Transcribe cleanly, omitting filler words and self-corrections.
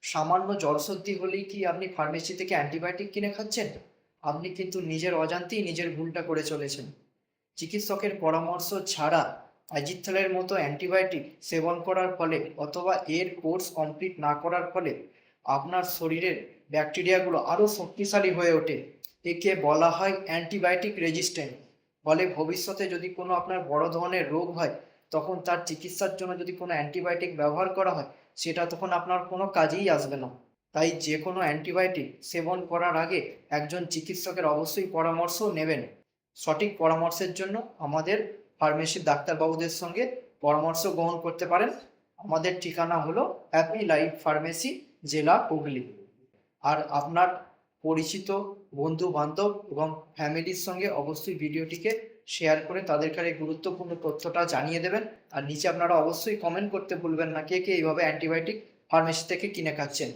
সামান্য জ্বর-সর্দি হলেই কি আপনি ফার্মেসি থেকে অ্যান্টিবায়োটিক কিনে খাচ্ছেন? আপনি কিন্তু নিজের অজান্তেই নিজের ভুলটা করে চলেছেন। চিকিৎসকের পরামর্শ ছাড়া অ্যাজিথ্রালের মতো অ্যান্টিবায়োটিক সেবন করার ফলে অথবা এর কোর্স কমপ্লিট না করার ফলে আপনার শরীরের ব্যাকটেরিয়াগুলো আরও শক্তিশালী হয়ে ওঠে। একে বলা হয় অ্যান্টিবায়োটিক রেজিস্ট্যান্ট। ফলে ভবিষ্যতে যদি কোনো আপনার বড় ধরনের রোগ হয়, তখন তার চিকিৎসার জন্য যদি কোনো অ্যান্টিবায়োটিক ব্যবহার করা হয়, সেটা তখন আপনার কোনো কাজেই আসবে না। তাই যে কোনো অ্যান্টিবায়োটিক সেবন করার আগে একজন চিকিৎসকের অবশ্যই পরামর্শ নেবেন। সঠিক পরামর্শের জন্য আমাদের ফার্মেসির ডাক্তারবাবুদের সঙ্গে পরামর্শ গ্রহণ করতে পারেন। আমাদের ঠিকানা হলো হ্যাপি লাইফ ফার্মেসি, জেলা হুগলি। আর আপনার পরিচিত বন্ধু বান্ধব এবং ফ্যামিলির সঙ্গে অবশ্যই ভিডিওটিকে শেয়ার করে তাদের কাছে গুরুত্বপূর্ণ তথ্যটা জানিয়ে দেবেন। আর নিচে আপনারা অবশ্যই কমেন্ট করতে ভুলবেন না কে কে এইভাবে অ্যান্টিবায়োটিক ফার্মেসি থেকে কিনে খাচ্ছেন।